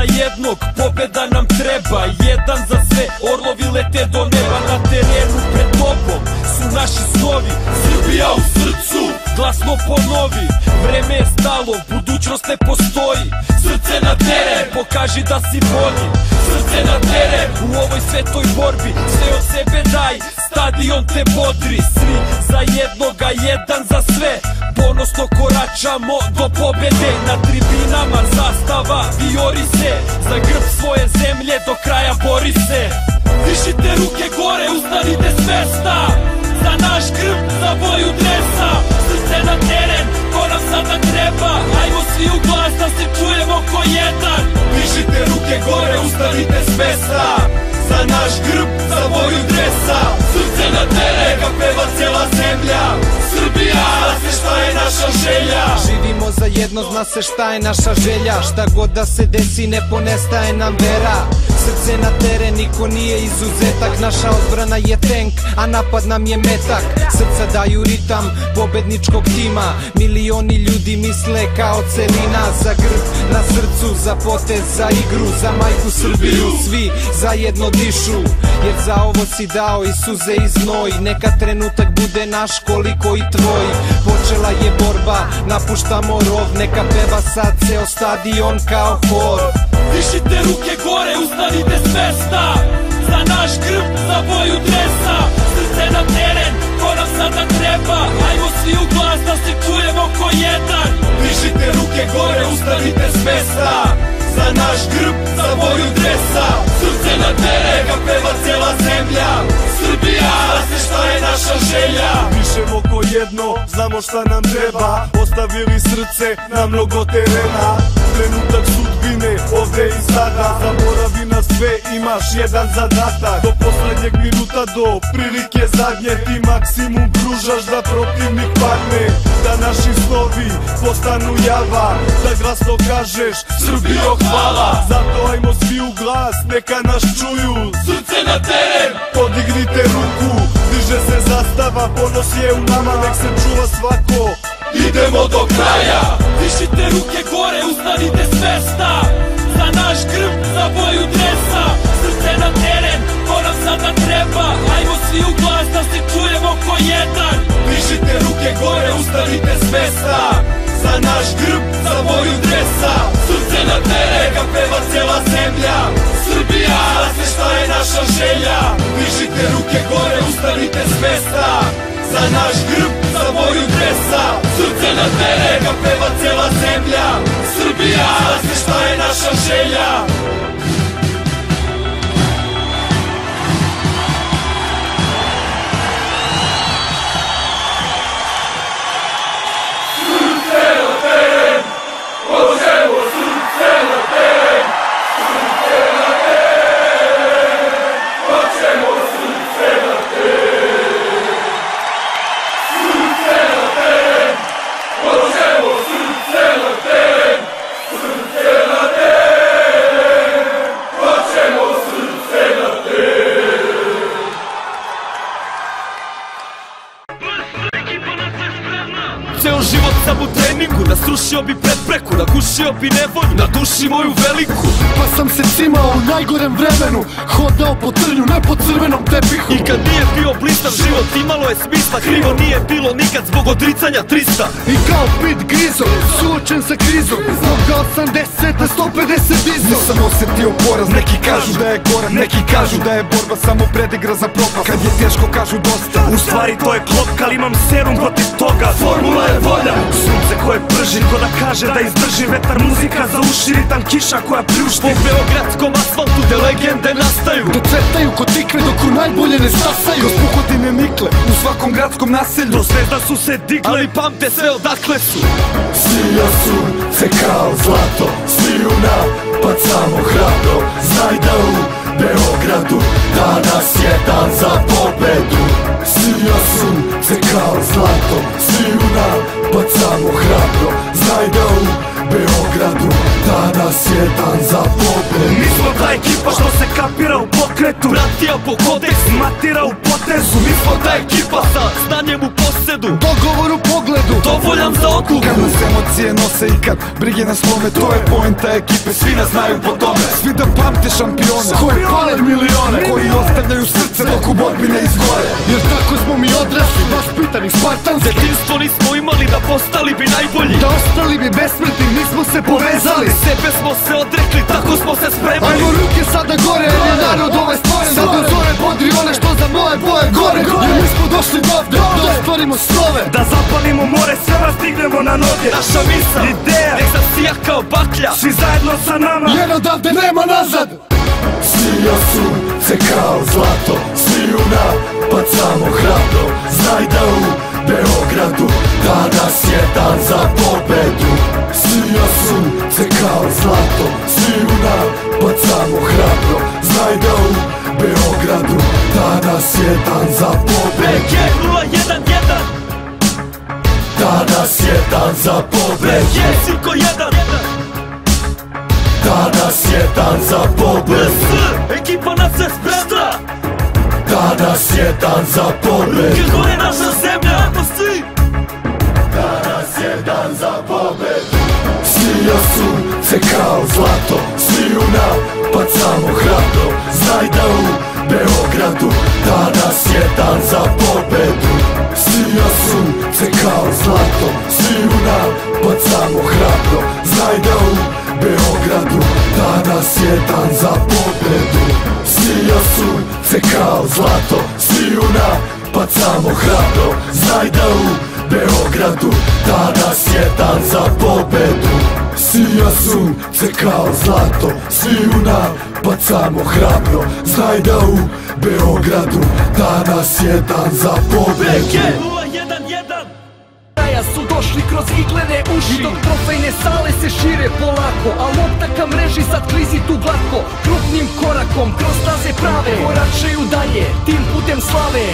za jednog, pobeda nam treba. Jedan za sve, orlovi lete do neba. Na terenu pred tobom su naši snovi. Srbija u srcu, glasno ponovi. Vreme je stalo, budućnost ne postoji. Srce na teren, pokaži da si bolji. Srce na teren, u ovoj svetoj borbi. Sve od sebe daj, stadion te bodri. Svi za jednoga, jedan za sve. Ponosno koračamo do pobede. Na tribinama zastava vijori se. Za grb svoje zemlje do kraja bori se. Dišite ruke gore, ustanite s mesta. Za naš grb, za boju dresa. Srce na teren, ko nam sada treba. Ajmo svi u glas da se čujemo ko jedan. Dišite ruke gore, ustanite s mesta. Za naš grb, za boju dresa. Srce na teren, ka peva cijela zemlja. Srbija, zna se šta je naša želja. Živimo za jedno, zna se šta je naša želja. Šta god da se desi, ne ponestaje nam vera. Srce na teren, niko nije izuzetak. Naša odbrana je tank, a napad nam je metak. Srca daju ritam pobedničkog tima. Milioni ljudi misle kao celina. Za grb na srcu, za potez, za igru. Za majku Srbiju, svi zajedno dišu. Jer za ovo si dao i suze i znoj. Neka trenutak bude naš koliko i tvoj. Počela je borba, napuštamo rov. Neka peva sad ceo stadion kao hor. Dišite ruke gore, ustanite s mesta. Za naš grb, za boju dresa. Srce na teren, ko nam sada treba. Ajmo svi u glas da se čujemo ko jedan. Dišite ruke gore, ustanite s mesta. Za naš grb, za boju dresa. Srce na teren, ka peva cijela zemlja. Srbija, zna se šta je naša želja. Dišemo ko jedno, znamo šta nam treba. Ostavili srce na mnogo terena. Trenutak sudbine, ovde i sada. Zaboravi na sve, imaš jedan zadatak. Do poslednjeg minuta, do prilike zadnje. Ti maksimum pružaš da protivnik padne. Da naši snovi postanu java. Da glasno kažeš Srbijo hvala. Zato ajmo svi u glas, neka nas čuju. Srce na teren, podignite ruku. Diže se zastava, ponos je u nama. Nek se čuva svako, idemo do kraja. Dišite ruke gore, ustanite s mesta. Za naš grb, za boju dresa. Srce na teren, ko nam sada treba. Ajmo svi u glas da se čujemo ko jedan. Dišite ruke gore, ustanite s mesta. Za naš grb, za boju dresa. Srce na teren, ka peva cijela zemlja. Srbija, zna se šta je naša želja. Dišite ruke gore, ustanite s mesta. Za naš grb, za boju dresa. Srce na teren, ka peva cijela zemlja. Srbija, zna se šta je naša želja. Ceo život sam u treningu, nasrušio bi prepreku, nagušio bi nevolju, na duši moju veliku. Pa sam se cimao u najgorem vremenu, hodao po trnju, ne po crvenom tepihu. I kad nije bio blistav život, imalo je smisla. Krivo nije bilo nikad zbog odricanja 300. I kao bit grizo, suočen sa krizom, zbog 80 na 150 dizo. Nisam osetio poraz, neki kažu da je gorak, neki kažu da je borba samo predigra za propast. Kad je teško kažu dosta, u stvari to je klopka, ali imam serum protiv toga. Formula je volja, sunce koje prži, ko da kaže da izdrži vetar. Muzika za uši, ritam kiša koja pljušti. Po beogradskom asfaltu gde legende nastaju, da cvetaju kod tikve dok u najbolje ne stasaju. Kroz puhotine nikle, u svakom gradskom naselju. Do zvezda su se digle, ali pamte sve odakle su. Sija sunce kao zlato, sviju napad samo hrabro. Znaj da u Beogradu danas je dan za pobedu. Sija sunce kao zlato, sviju napad samo hrabro. Znaj da u Beogradu danas je dan za pobedu. Mi smo ta ekipa što se kapira u pokretu, Pratija po kodeksu, matira u potezu. mi smo ta ekipa sa znanjem u posedu, Dogovor u pogledu, dovoljan za odluku. Kad nas emocije nose i kad brige nas lome, to je poenta ekipe, svi nas znaju po tome. Svi da pamte šampione, koji pale milione, koji ostavljaju srce dok u borbi ne izgore. Jer tako smo mi odrasli, vaspitani Spartanski. Detinstvo nismo imali da postali bi najbolji, Da ostali bi besmrtni, mi smo se povezali. sebe smo se odrekli, tako smo se spremali. Ajmo ruke sada gore, jer je narod ovaj stvoren. Sad do zore podri one što za moje boje gore. Jer mi smo došli dovde, da ostvarimo snove. Da zapalimo more, sve vas stignemo na noge. Naša misao, Ideja, nek zasija kao baklja. svi zajedno sa nama. Jer odavde nema nazad. Sija sunce kao zlato, svi u napad samo hrabro. Znaj da u Beogradu danas je dan za pobedu. Sija sunce kao zlato, svi u napad samo hrabro. Znaj da u Beogradu danas je dan za pobedu. BG 011, Danas je dan za pobedu. BG Silko 1, Danas je dan za pobedu. BS, ekipa nas se spremna. Danas je dan za pobedu. Kad gore naša zemlja, to svi. Danas je dan za pobedu. Sija sunce kao zlato, svi u napad samo hrabro. Znaj da u Beogradu danas je dan za pobedu. Sija sunce kao zlato, svi u napad samo hrabro. Znaj da u Beogradu danas je dan za pobedu. Sija sunce kao zlato, svi u napad samo hrabro. Znaj da u Beogradu danas je dan za pobedu. Sija sunce kao zlato, svi u napad samo hrabro. Znaj da u Beogradu danas je dan za pobedu. BG 011, Kraja su došli kroz iglene uši, dok trofejne sale se šire polako, a lopta ka mreži sad klizi tu glatko. Krupnim korakom kroz staze prave koračaju dalje tim putem slave.